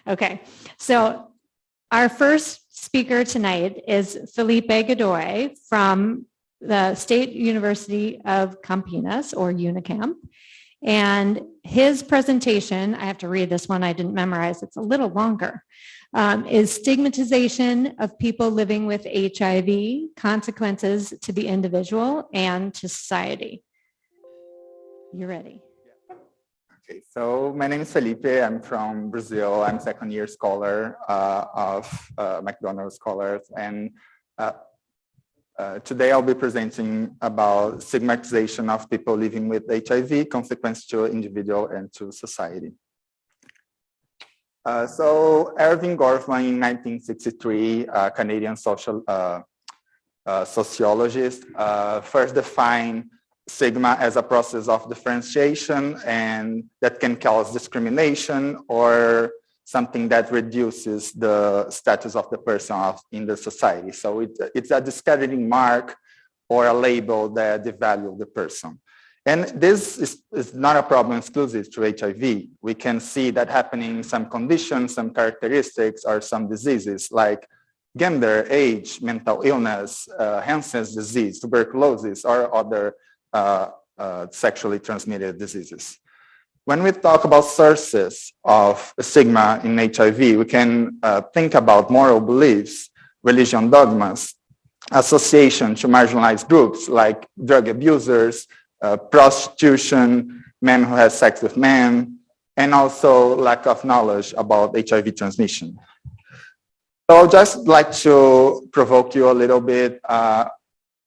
Okay, so our first speaker tonight is Felipe Godoy from the State University of Campinas, or UNICAMP. And his presentation, I have to read this one, I didn't memorize, it's a little longer, is Stigmatization of People Living with HIV, Consequences to the Individual and to Society. You're ready. Okay, so my name is Felipe. I'm from Brazil. I'm second-year scholar of McDonnell Scholars, and today I'll be presenting about stigmatization of people living with HIV, consequences to individual and to society. So Irving Goffman in 1963, a Canadian sociologist, first defined stigma as a process of differentiation and that can cause discrimination or something that reduces the status of the person in the society. So it's a discrediting mark or a label that devalues the person. And this is not a problem exclusive to HIV. We can see that happening in some conditions, some characteristics, or some diseases like gender, age, mental illness, Hansen's disease, tuberculosis, or other sexually transmitted diseases. When we talk about sources of stigma in HIV, we can think about moral beliefs, religion dogmas, association to marginalized groups like drug abusers, prostitution, men who have sex with men, and also lack of knowledge about HIV transmission. So I'd just like to provoke you a little bit.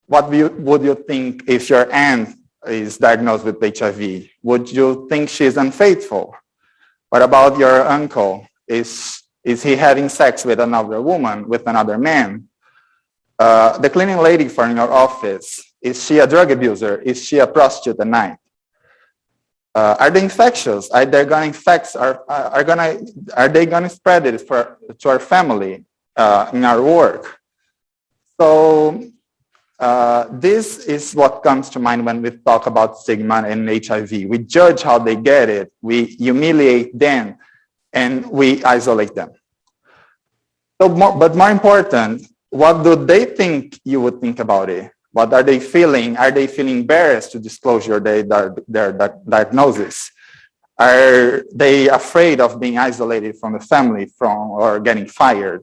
What would you think if your aunt is diagnosed with HIV? Would you think she's unfaithful? What about your uncle? Is he having sex with another woman, with another man? The cleaning lady for your office, is she a drug abuser? Is she a prostitute at night? Are they infectious? Are they going to infect? Are they going to spread it to our family in our work? So this is what comes to mind when we talk about stigma and HIV. We judge how they get it, we humiliate them, and we isolate them. So, but more important, what do they think you would think about it? What are they feeling? Are they feeling embarrassed to disclose their diagnosis? Are they afraid of being isolated from the family or getting fired?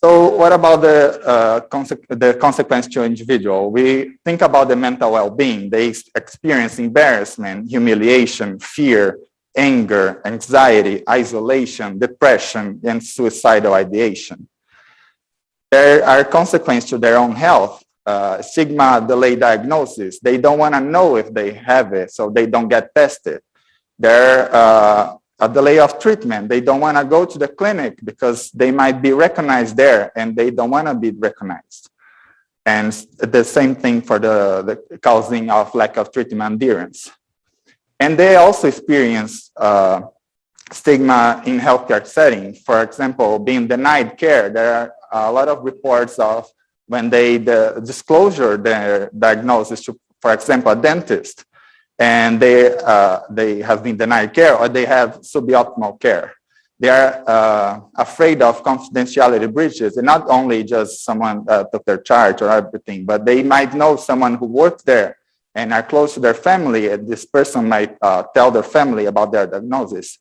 So what about the consequence to individual? We think about the mental well-being. They experience embarrassment, humiliation, fear, anger, anxiety, isolation, depression, and suicidal ideation. There are consequences to their own health. Stigma, delayed diagnosis. They don't want to know if they have it, so they don't get tested. There a delay of treatment. They don't want to go to the clinic because they might be recognized there and they don't want to be recognized. And the same thing for the causing of lack of treatment adherence. And they also experience stigma in healthcare setting. For example, being denied care. There are a lot of reports of when they disclosure their diagnosis to, for example, a dentist, and they have been denied care or they have suboptimal care. They are afraid of confidentiality breaches, and not only just someone took their charge or everything, but they might know someone who worked there and are close to their family, and this person might tell their family about their diagnosis.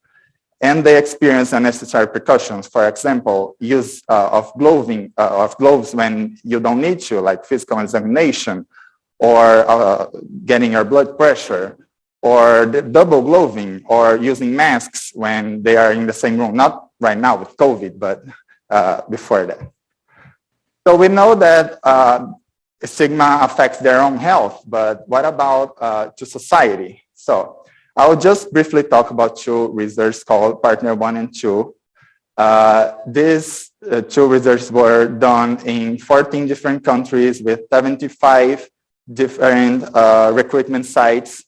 And they experience unnecessary precautions. For example, use of gloves when you don't need to, like physical examination, or getting your blood pressure, or the double gloving, or using masks when they are in the same room. Not right now with COVID, but before that. So we know that stigma affects their own health, but what about to society? So I'll just briefly talk about two research called Partner 1 and 2. These two research were done in 14 different countries with 75 different recruitment sites.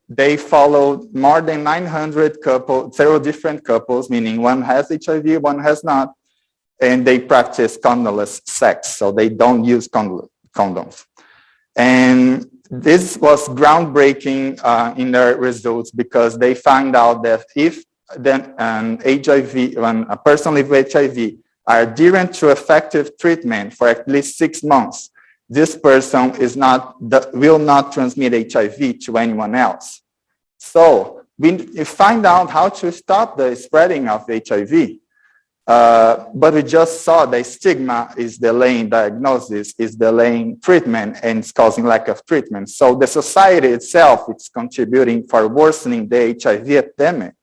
They followed more than 900 couples, several different couples, meaning one has HIV, one has not, and they practice condomless sex, so they don't use condoms. And this was groundbreaking in their results because they found out that if then an HIV, when a person living with HIV are adherent to effective treatment for at least 6 months, this person will not transmit HIV to anyone else. So we find out how to stop the spreading of HIV. But we just saw the stigma is delaying diagnosis, is delaying treatment, and it's causing lack of treatment. So the society itself is contributing for worsening the HIV epidemic.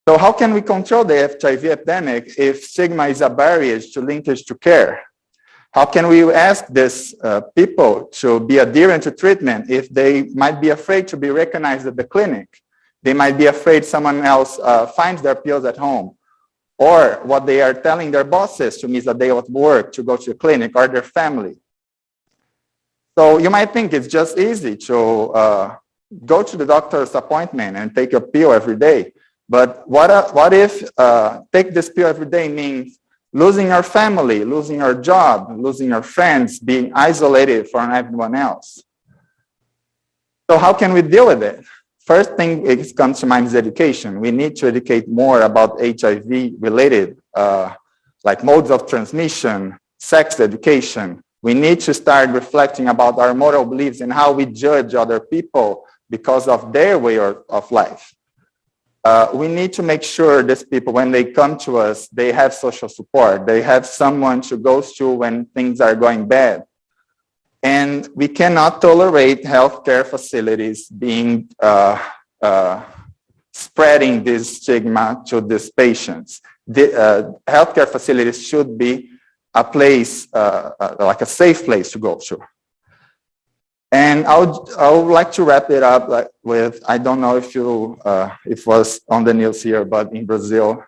So how can we control the HIV epidemic if stigma is a barrier to linkage to care? How can we ask these people to be adherent to treatment if they might be afraid to be recognized at the clinic? They might be afraid someone else finds their pills at home. Or what they are telling their bosses to miss a day of work to go to the clinic, or their family. So you might think it's just easy to go to the doctor's appointment and take a pill every day. But what if take this pill every day means losing your family, losing your job, losing your friends, being isolated from everyone else? So how can we deal with it? First thing that comes to mind is education. We need to educate more about HIV-related, like modes of transmission, sex education. We need to start reflecting about our moral beliefs and how we judge other people because of their way of life. We need to make sure these people, when they come to us, they have social support. They have someone to go to when things are going bad. And we cannot tolerate healthcare facilities being spreading this stigma to these patients. The healthcare facilities should be a place, like a safe place to go to. And I would like to wrap it up with, I don't know if it was on the news here, but in Brazil,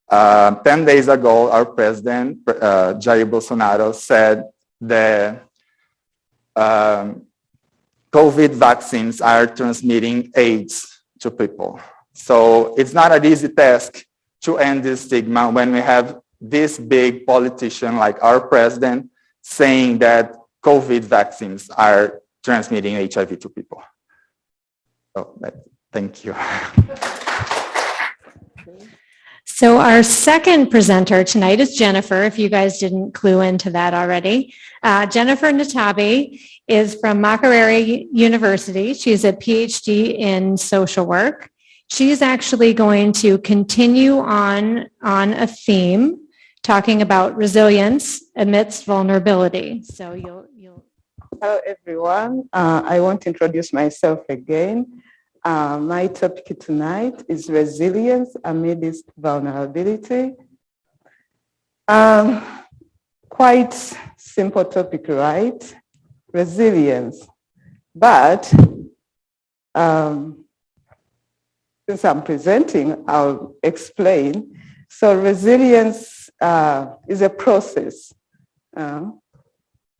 10 days ago, our president, Jair Bolsonaro, said that COVID vaccines are transmitting AIDS to people. So it's not an easy task to end this stigma when we have this big politician like our president saying that COVID vaccines are transmitting HIV to people. So thank you. So our second presenter tonight is Jennifer, if you guys didn't clue into that already. Jennifer Natabe is from Makerere University. She's a PhD in social work. She's actually going to continue on a theme talking about resilience amidst vulnerability. So you'll. Hello, everyone. I want to introduce myself again. My topic tonight is resilience amidst vulnerability. Quite simple topic, right? Resilience. But since I'm presenting, I'll explain. So resilience is a process.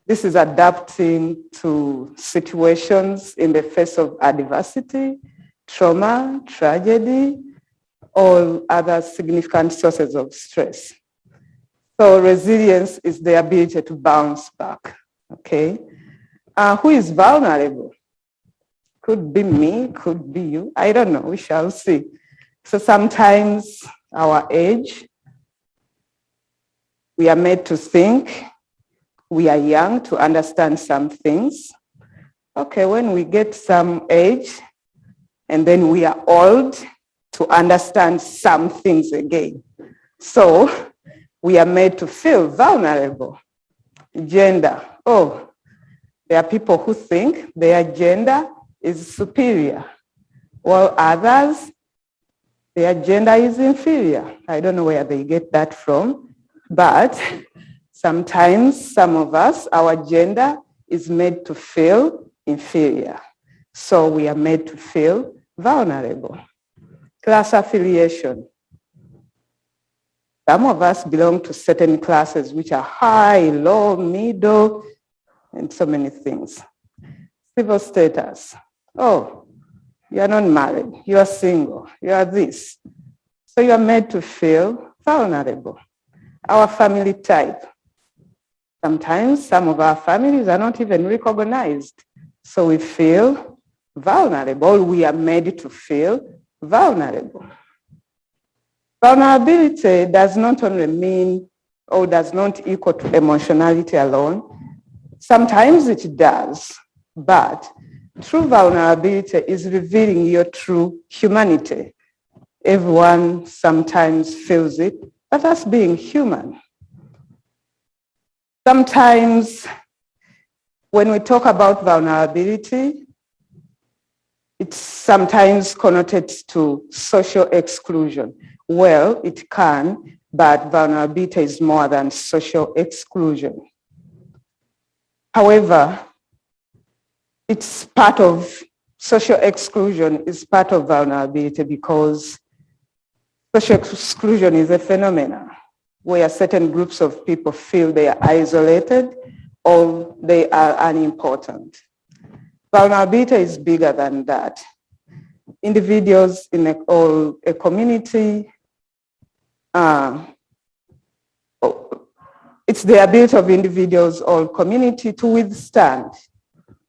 This is adapting to situations in the face of adversity, trauma, tragedy, or other significant sources of stress. So resilience is the ability to bounce back, okay? Who is vulnerable? Could be me, could be you. I don't know, we shall see. So sometimes our age, we are made to think, we are young to understand some things. Okay, when we get some age, and then we are old to understand some things again. So we are made to feel vulnerable. Gender. Oh, there are people who think their gender is superior, while others, their gender is inferior. I don't know where they get that from, but sometimes some of us, our gender is made to feel inferior. So we are made to feel vulnerable. Class affiliation. Some of us belong to certain classes which are high, low, middle, and so many things. Civil status. Oh, you are not married, you are single, you are this. So you are made to feel vulnerable. Our family type. Sometimes some of our families are not even recognized. So we feel vulnerable. We are made to feel vulnerable. Vulnerability does not only mean or does not equal to emotionality alone. Sometimes it does, but true vulnerability is revealing your true humanity. Everyone sometimes feels it, but that's being human. Sometimes when we talk about vulnerability, it's sometimes connoted to social exclusion. Well, it can, but vulnerability is more than social exclusion. However, it's part of social exclusion is part of vulnerability because social exclusion is a phenomenon where certain groups of people feel they are isolated or they are unimportant. Vulnerability is bigger than that. Individuals in a community, it's the ability of individuals or community to withstand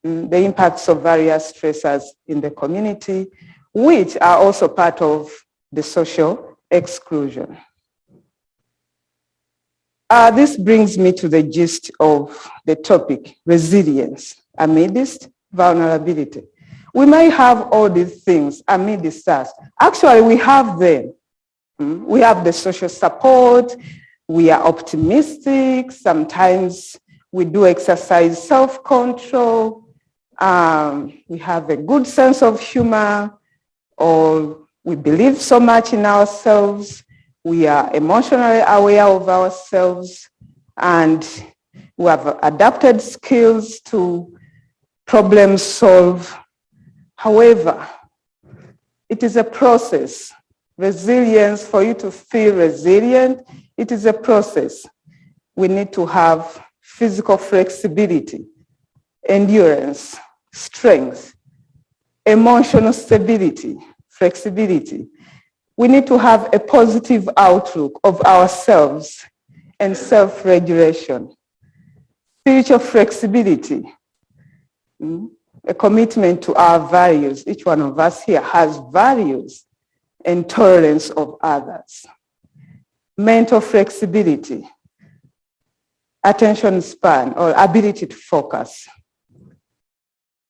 the impacts of various stressors in the community, which are also part of the social exclusion. This brings me to the gist of the topic, resilience amidst vulnerability. We may have all these things amidst us. Actually, we have them. We have the social support. We are optimistic. Sometimes we do exercise self-control. We have a good sense of humor, or we believe so much in ourselves. We are emotionally aware of ourselves, and we have adapted skills to problem solve. However, it is a process. Resilience, for you to feel resilient, it is a process. We need to have physical flexibility, endurance, strength, emotional stability, flexibility. We need to have a positive outlook of ourselves and self-regulation, spiritual flexibility, a commitment to our values. Each one of us here has values and tolerance of others. Mental flexibility, attention span or ability to focus.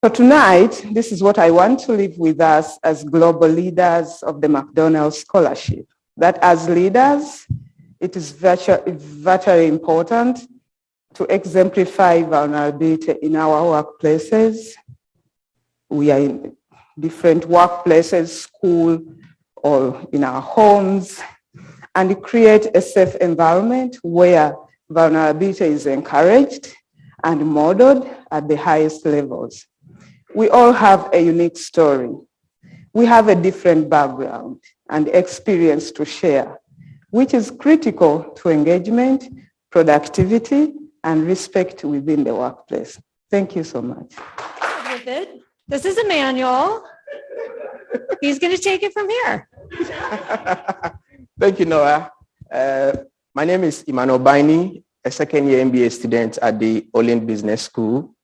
So tonight, this is what I want to leave with us as global leaders of the McDonnell Scholarship, that as leaders, it is vitally important to exemplify vulnerability in our workplaces. We are in different workplaces, school, or in our homes, and create a safe environment where vulnerability is encouraged and modeled at the highest levels. We all have a unique story. We have a different background and experience to share, which is critical to engagement, productivity, and respect within the workplace. Thank you so much. This is Emmanuel. He's going to take it from here. Thank you, Nora. My name is Emmanuel Baini, a second-year MBA student at the Olin Business School.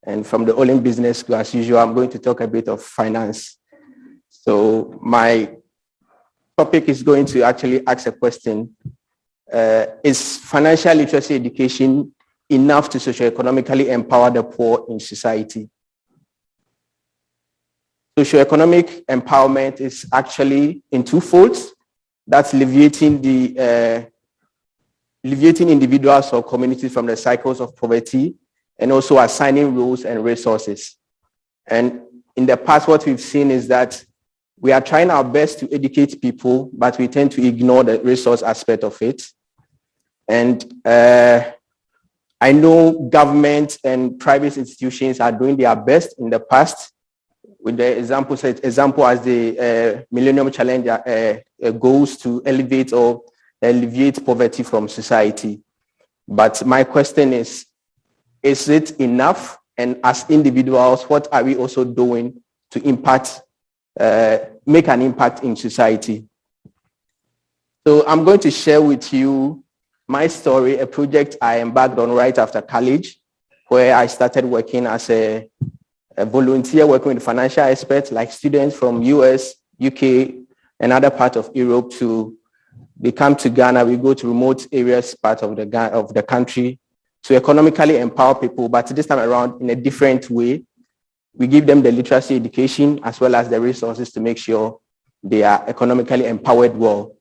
And from the Olin Business School, as usual, I'm going to talk a bit of finance. So my topic is going to actually ask a question. Is financial literacy education enough to socioeconomically empower the poor in society? Socioeconomic empowerment is actually in two folds. That's alleviating individuals or communities from the cycles of poverty, and also assigning roles and resources. And in the past, what we've seen is that we are trying our best to educate people, but we tend to ignore the resource aspect of it. And I know government and private institutions are doing their best in the past, with the example as the Millennium Challenge goals to elevate or alleviate poverty from society. But my question is it enough? And as individuals, what are we also doing to make an impact in society? So I'm going to share with you my story, a project I embarked on right after college, where I started working as a volunteer, working with financial experts like students from US, UK, and other parts of Europe they come to Ghana. We go to remote areas, part of the country, to economically empower people, but this time around in a different way. We give them the literacy education as well as the resources to make sure they are economically empowered well.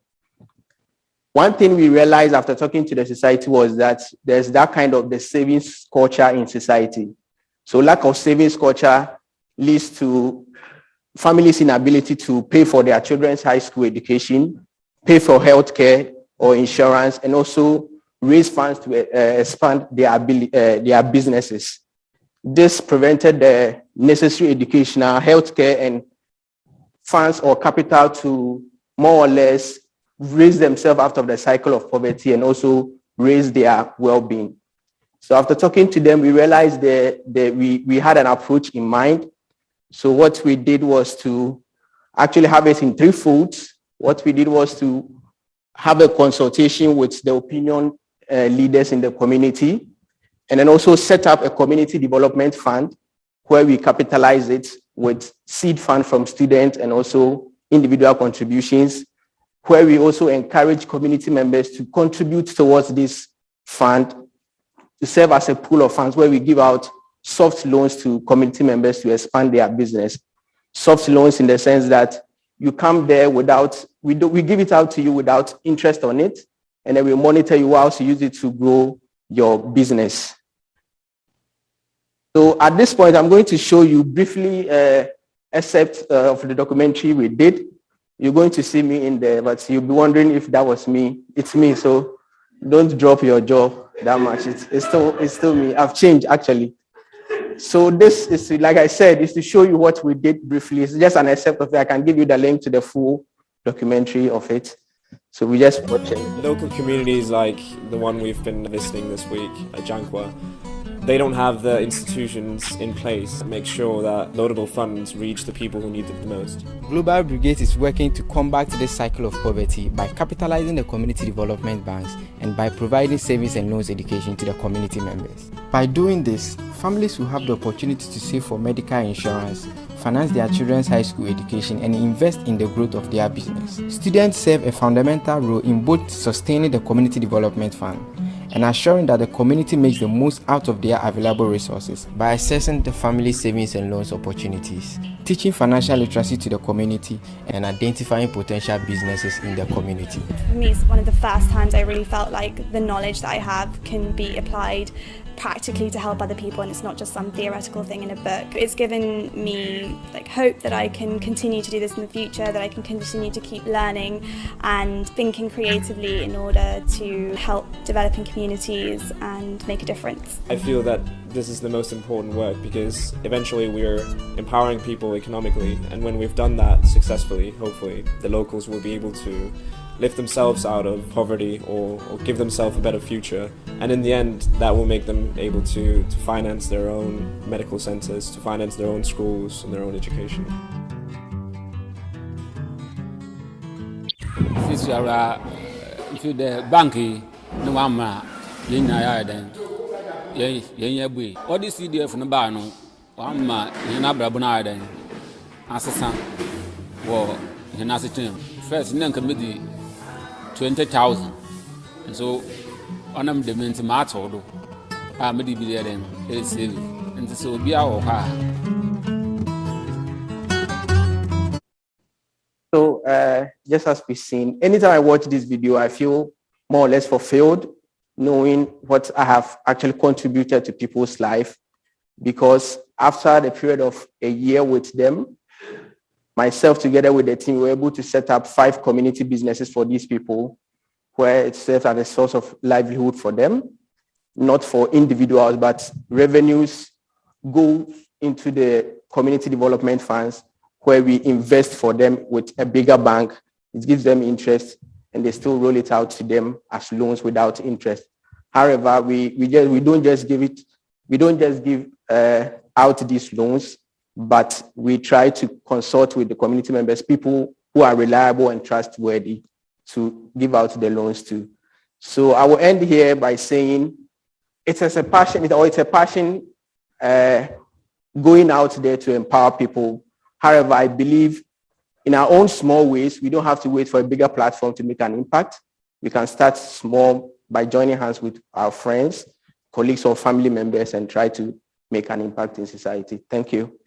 One thing we realized after talking to the society was that there's that kind of the savings culture in society. So lack of savings culture leads to families' inability to pay for their children's high school education, pay for healthcare or insurance, and also raise funds to expand their businesses. This prevented the necessary educational, healthcare, and funds or capital to more or less raise themselves out of the cycle of poverty and also raise their well-being. So after talking to them, we realized that we had an approach in mind. So what we did was to actually have it in three folds. What we did was to have a consultation with the opinion leaders in the community, and then also set up a community development fund where we capitalize it with seed fund from students and also individual contributions, where we also encourage community members to contribute towards this fund to serve as a pool of funds where we give out soft loans to community members to expand their business. Soft loans in the sense that you come there without, we give it out to you without interest on it, and then we monitor you whilst you use it to grow your business. So at this point, I'm going to show you briefly excerpt of the documentary we did. You're going to see me in there, but you'll be wondering if that was me. It's me, so don't drop your jaw that much. It's still me. I've changed, actually. So this is, like I said, is to show you what we did briefly. It's just an excerpt of it. I can give you the link to the full documentary of it. So we just watch it. Local communities like the one we've been visiting this week at Jankwa, they don't have the institutions in place that make sure that loadable funds reach the people who need it the most. Global Brigade is working to combat this cycle of poverty by capitalizing the community development banks and by providing savings and loans education to the community members. By doing this, families will have the opportunity to save for medical insurance, finance their children's high school education, and invest in the growth of their business. Students serve a fundamental role in both sustaining the community development fund and assuring that the community makes the most out of their available resources by assessing the family savings and loans opportunities, teaching financial literacy to the community, and identifying potential businesses in the community. For me, it's one of the first times I really felt like the knowledge that I have can be applied practically to help other people, and it's not just some theoretical thing in a book. It's given me hope that I can continue to do this in the future, that I can continue to keep learning and thinking creatively in order to help developing communities and make a difference. I feel that this is the most important work because eventually we're empowering people economically, and when we've done that successfully, hopefully the locals will be able to lift themselves out of poverty or give themselves a better future, and in the end that will make them able to finance their own medical centers, to finance their own schools and their own education. Since you are to the bank, no one ma yin na then yen all this CDF no ba no one ma yin abrabo na then asesa wo yin asitin first nan ka medi 20,000, and so on them the mental matter do medi be there then it's and so be our So just as we've seen, anytime I watch this video, I feel more or less fulfilled, knowing what I have actually contributed to people's life, because after the period of a year with them, myself together with the team, we were able to set up 5 community businesses for these people, where it serves as a source of livelihood for them, not for individuals, but revenues go into the community development funds, where we invest for them with a bigger bank. It gives them interest, and they still roll it out to them as loans without interest. However, we don't just give out these loans, but we try to consult with the community members, people who are reliable and trustworthy, to give out the loans to. So I will end here by saying it's a passion going out there to empower people. However, I believe in our own small ways. We don't have to wait for a bigger platform to make an impact. We can start small by joining hands with our friends, colleagues, or family members and try to make an impact in society. Thank you.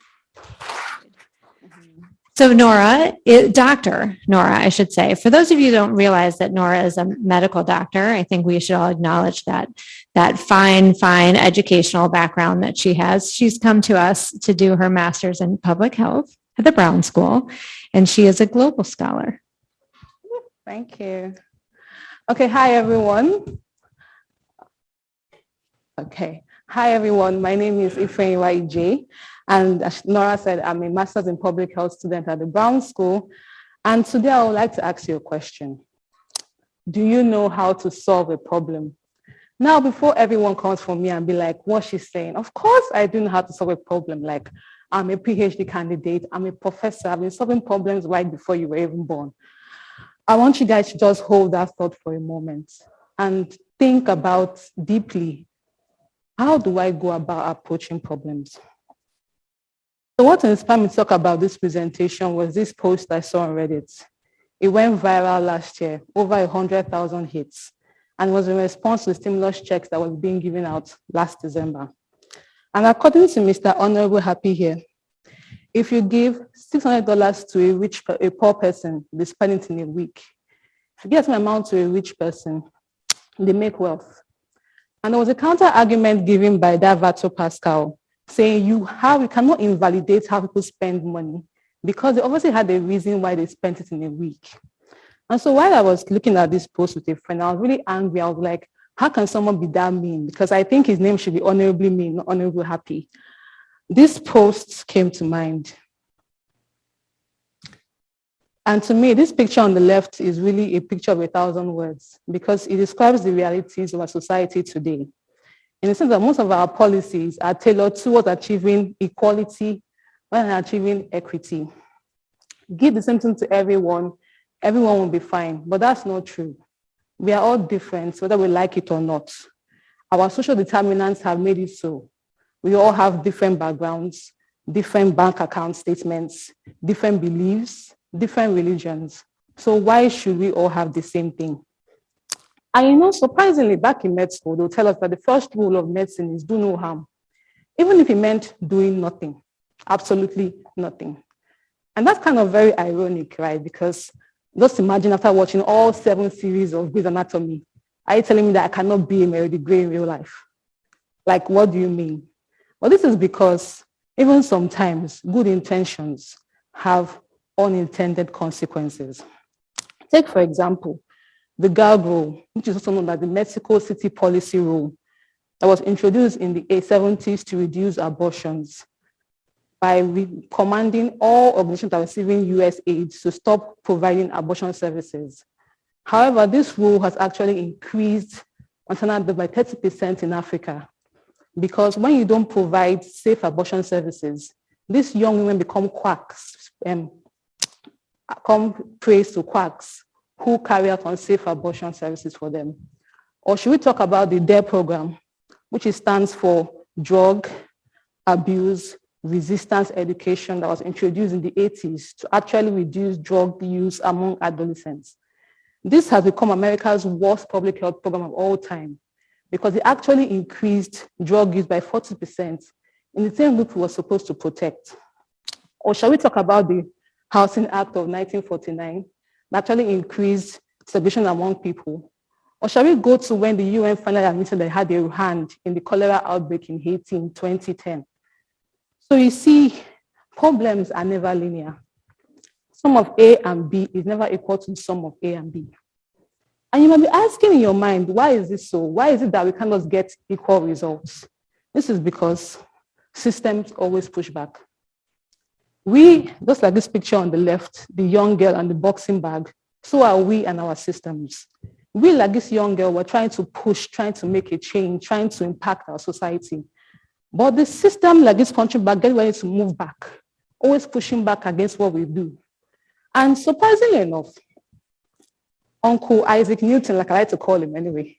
So Dr. Nora, I should say, for those of you who don't realize that Nora is a medical doctor, I think we should all acknowledge that fine educational background that she has. She's come to us to do her master's in public health at the Brown School, and she is a global scholar. Thank you. Okay, hi everyone. Hi everyone. My name is Ifeanyi YJ. And as Nora said, I'm a master's in public health student at the Brown School. And today I would like to ask you a question. Do you know how to solve a problem? Now, before everyone comes for me and be like, what she's saying, of course I do know how to solve a problem. Like, I'm a PhD candidate, I'm a professor, I've been solving problems right before you were even born. I want you guys to just hold that thought for a moment and think about deeply, how do I go about approaching problems? So what inspired me to talk about this presentation was this post I saw on Reddit. It went viral last year, over 100,000 hits, and was in response to the stimulus checks that was being given out last December. And according to Mr. Honorable Happy here, if you give $600 to a poor person, they spend it in a week. If you get an amount to a rich person, they make wealth. And there was a counter argument given by Davato Pascal, saying you cannot invalidate how people spend money because they obviously had a reason why they spent it in a week. And so while I was looking at this post with a friend, I was really angry. I was like, how can someone be that mean? Because I think his name should be Honorably Mean, not Honorably Happy. This post came to mind. And to me, this picture on the left is really a picture of 1,000 words because it describes the realities of our society today. In the sense that most of our policies are tailored towards achieving equality rather than achieving equity. Give the same thing to everyone will be fine, but that's not true. We are all different, whether we like it or not. Our social determinants have made it so. We all have different backgrounds, different bank account statements, different beliefs, different religions. So why should we all have the same thing? And surprisingly, back in med school, they'll tell us that the first rule of medicine is do no harm. Even if it meant doing nothing, absolutely nothing. And that's kind of very ironic, right? Because just imagine after watching all 7 series of Grey's Anatomy, are you telling me that I cannot be a Meredith Grey in real life? Like, what do you mean? Well, this is because even sometimes good intentions have unintended consequences. Take, for example, the GAG rule, which is also known as the Mexico City Policy Rule, that was introduced in the 70s to reduce abortions by commanding all organizations that are receiving US aid to stop providing abortion services. However, this rule has actually increased maternal death by 30% in Africa because when you don't provide safe abortion services, these young women become quacks, come praise to quacks who carry out unsafe abortion services for them. Or should we talk about the DARE program, which stands for Drug Abuse Resistance Education, that was introduced in the 80s to actually reduce drug use among adolescents. This has become America's worst public health program of all time because it actually increased drug use by 40% in the same group it was supposed to protect. Or shall we talk about the Housing Act of 1949 that actually increased segregation among people? Or shall we go to when the UN finally admitted they had a hand in the cholera outbreak in Haiti in 2010? So you see, problems are never linear. Sum of A and B is never equal to the sum of A and B. And you might be asking in your mind, why is this so? Why is it that we cannot get equal results? This is because systems always push back. We, just like this picture on the left, the young girl and the boxing bag, so are we and our systems. We, like this young girl, were trying to push, trying to make a change, trying to impact our society. But the system, like this punching bag, gets ready to move back, always pushing back against what we do. And surprisingly enough, Uncle Isaac Newton, like I like to call him anyway,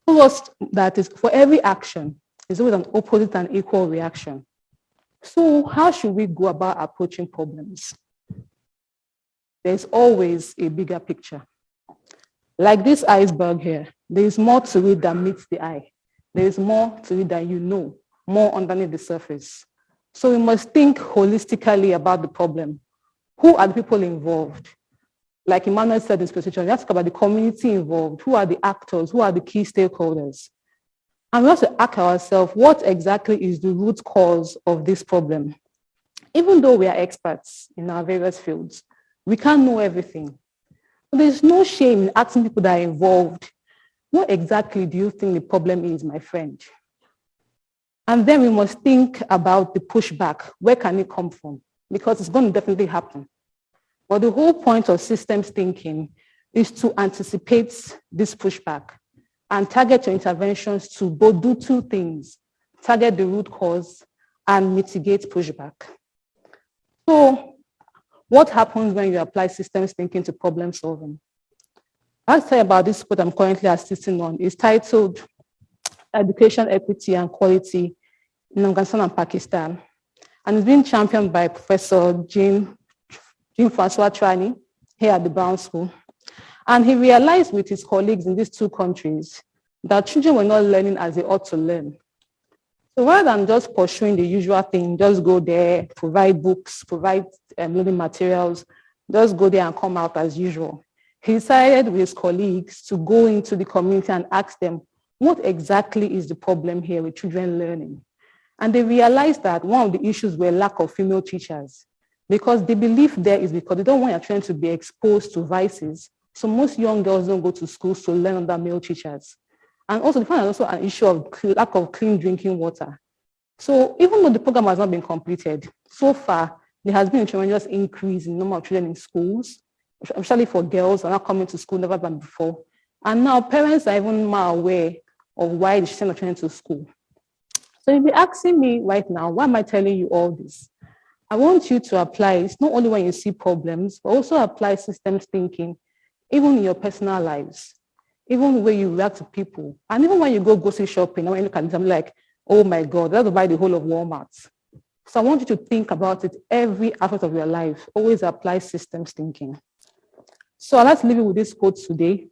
told us that is for every action, there's always an opposite and equal reaction. So how should we go about approaching problems? there's always a bigger picture. Like this iceberg here, there is more to it than meets the eye. There is more to it than you know, more underneath the surface. So we must think holistically about the problem. Who are the people involved? Like Emmanuel said in this presentation, we have to talk about the community involved. Who are the actors? Who are the key stakeholders? And we have to ask ourselves, what exactly is the root cause of this problem? Even though we are experts in our various fields, we can't know everything. There's no shame in asking people that are involved, what exactly do you think the problem is, my friend? And then we must think about the pushback. Where can it come from? Because it's going to definitely happen. But the whole point of systems thinking is to anticipate this pushback and target your interventions to both do two things: target the root cause and mitigate pushback. So what happens when you apply systems thinking to problem solving? I'll tell you about this book I'm currently assisting on. It's titled Education, Equity and Quality in Afghanistan and Pakistan. And it's been championed by Professor Jean-Francois Trani here at the Brown School. And he realized with his colleagues in these two countries that children were not learning as they ought to learn. So rather than just pursuing the usual thing, just go there, provide books, provide learning materials, just go there and come out as usual, he decided with his colleagues to go into the community and ask them, what exactly is the problem here with children learning? And they realized that one of the issues were lack of female teachers, because the belief there is because they don't want their children to be exposed to vices. So most young girls don't go to schools to learn under male teachers. And also, they find also an issue of lack of clean drinking water. So even though the program has not been completed, so far, there has been a tremendous increase in the number of children in schools, especially for girls who are not coming to school, never than before. And now parents are even more aware of why they send their children to school. So if you're asking me right now, why am I telling you all this? I want you to apply it not only when you see problems, but also apply systems thinking, even in your personal lives, even the way you react to people. And even when you go grocery shopping, when you look at them like, oh my God, that's to buy the whole of Walmart. So I want you to think about it every aspect of your life. Always apply systems thinking. So I'd like to leave you with this quote today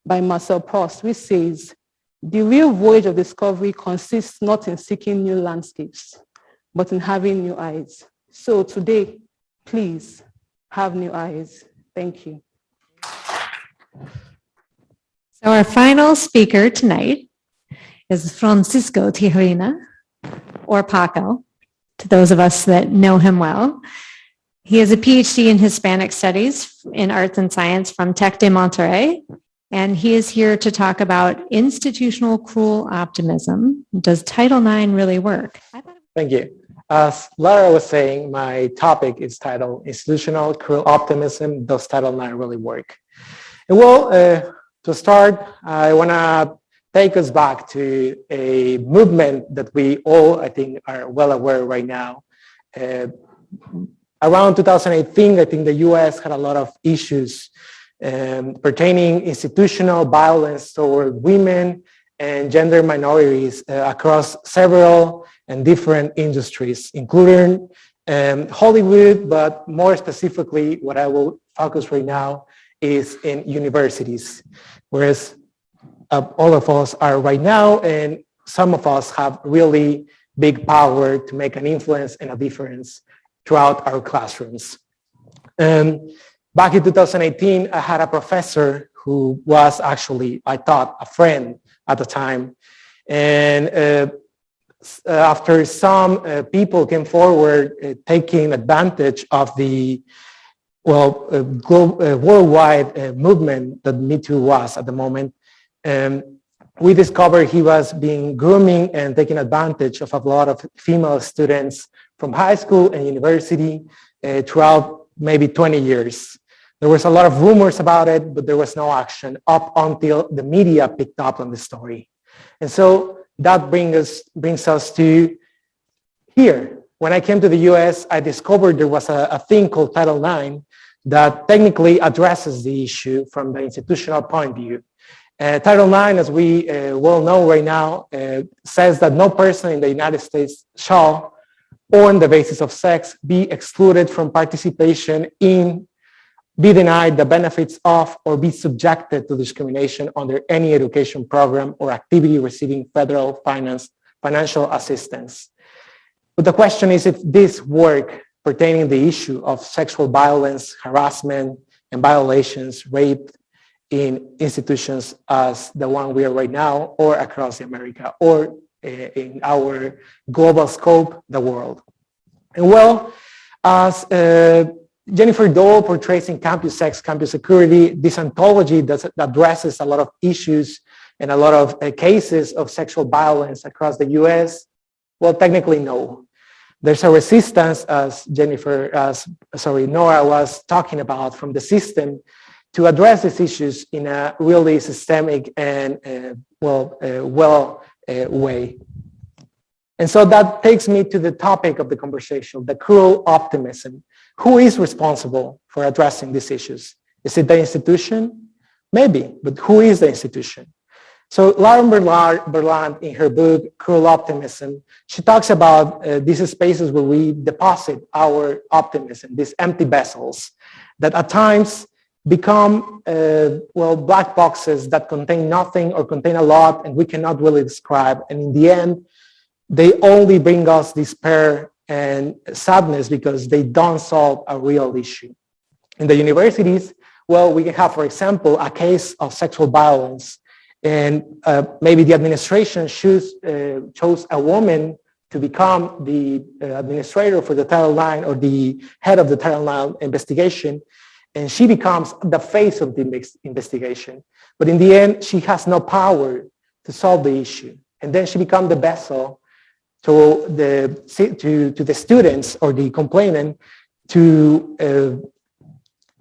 by Marcel Proust, which says, the real voyage of discovery consists not in seeking new landscapes, but in having new eyes. So today, please have new eyes. Thank you. So our final speaker tonight is Francisco Tijerina, or Paco, to those of us that know him well. He has a PhD in Hispanic Studies in Arts and Science from Tec de Monterrey, and he is here to talk about institutional cruel optimism. Does Title IX really work? Thank you. As Lara was saying, my topic is titled Institutional Cruel Optimism, Does Title IX Really Work? And well, to start, I want to take us back to a movement that we all, I think, are well aware right now. Around 2018, I think the US had a lot of issues pertaining institutional violence toward women and gender minorities across several and different industries, including Hollywood, but more specifically, what I will focus right now is in universities, whereas all of us are right now, and some of us have really big power to make an influence and a difference throughout our classrooms. Back in 2018, I had a professor who was actually, I thought, a friend at the time. And after some people came forward taking advantage of the worldwide movement that Me Too was at the moment, we discovered he was being grooming and taking advantage of a lot of female students from high school and university throughout maybe 20 years. There was a lot of rumors about it, but there was no action up until the media picked up on the story. And so that brings us to here. When I came to the US, I discovered there was a thing called Title IX that technically addresses the issue from the institutional point of view. Title IX, as we well know right now, says that no person in the United States shall, on the basis of sex, be excluded from participation in be denied the benefits of or be subjected to discrimination under any education program or activity receiving federal financial assistance. But the question is if this work pertaining the issue of sexual violence, harassment, and violations, rape in institutions as the one we are right now, or across America, or in our global scope, the world. And well, as Jennifer Dole portrays in Campus Sex, Campus Security, this anthology that addresses a lot of issues and a lot of cases of sexual violence across the US, well, technically no. There's a resistance, as Nora was talking about, from the system to address these issues in a really systemic and way. And so that takes me to the topic of the conversation, the cruel optimism. Who is responsible for addressing these issues? Is it the institution? Maybe, but who is the institution? So Lauren Berlant, in her book, Cruel Optimism, she talks about these spaces where we deposit our optimism, these empty vessels that at times become, black boxes that contain nothing or contain a lot and we cannot really describe. And in the end, they only bring us despair and sadness because they don't solve a real issue. In the universities, well, we can have, for example, a case of sexual violence. And maybe the administration chose a woman to become the administrator for the Title IX or the head of the Title IX investigation. And she becomes the face of the investigation. But in the end, she has no power to solve the issue. And then she becomes the vessel to the students or the complainant to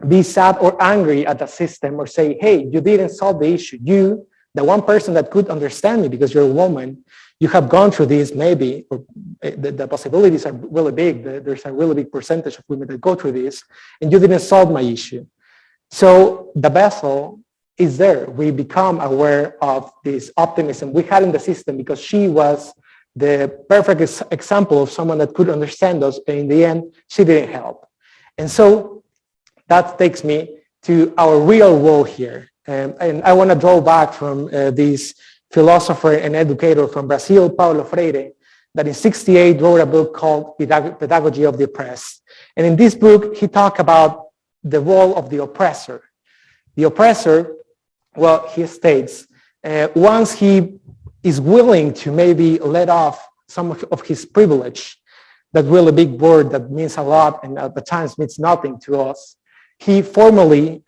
be sad or angry at the system or say, hey, you didn't solve the issue. You, the one person that could understand me because you're a woman, you have gone through this maybe, or the possibilities are really big. There's a really big percentage of women that go through this, and you didn't solve my issue. So the vessel is there. We become aware of this optimism we had in the system because she was the perfect example of someone that could understand us, and in the end, she didn't help. And so that takes me to our real role here. And I want to draw back from this philosopher and educator from Brazil, Paulo Freire, that in '68 wrote a book called Pedagogy of the Oppressed. And in this book, he talked about the role of the oppressor. The oppressor, well, he states, once he is willing to maybe let off some of his privilege, that really big word that means a lot and at the times means nothing to us, they formally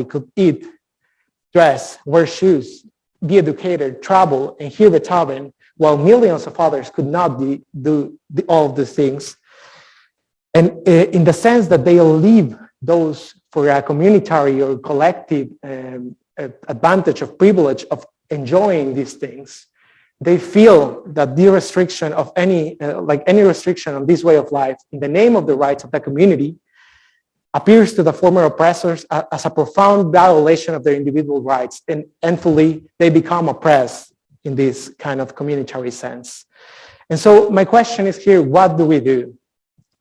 could eat, dress, wear shoes, be educated, travel, and hear Beethoven, while millions of others could not do all of these things. And in the sense that they leave those for a communitary or collective advantage of privilege of enjoying these things, they feel that the restriction of any restriction on this way of life in the name of the rights of the community appears to the former oppressors as a profound violation of their individual rights, and endfully they become oppressed in this kind of communitary sense. And so my question is here, what do we do?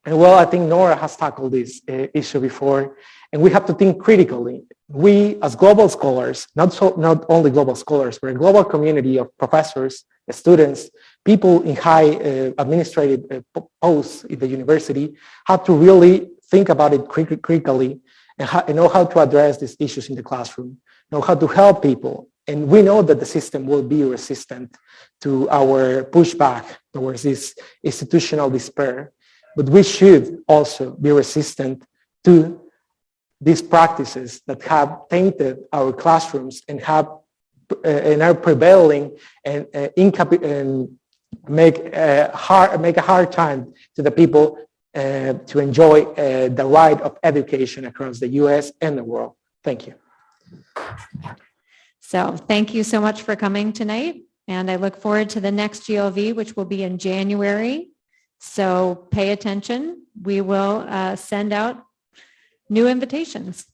And well, I think Nora has tackled this issue before, and we have to think critically. We as global scholars, not only global scholars, but a global community of professors, students, people in high administrative posts in the university, have to really think about it critically and know how to address these issues in the classroom, know how to help people. And we know that the system will be resistant to our pushback towards this institutional despair, but we should also be resistant to these practices that have tainted our classrooms and are prevailing and make a hard time to the people to enjoy the right of education across the US and the world. Thank you. So thank you so much for coming tonight. And I look forward to the next GLV, which will be in January. So pay attention. We will send out new invitations.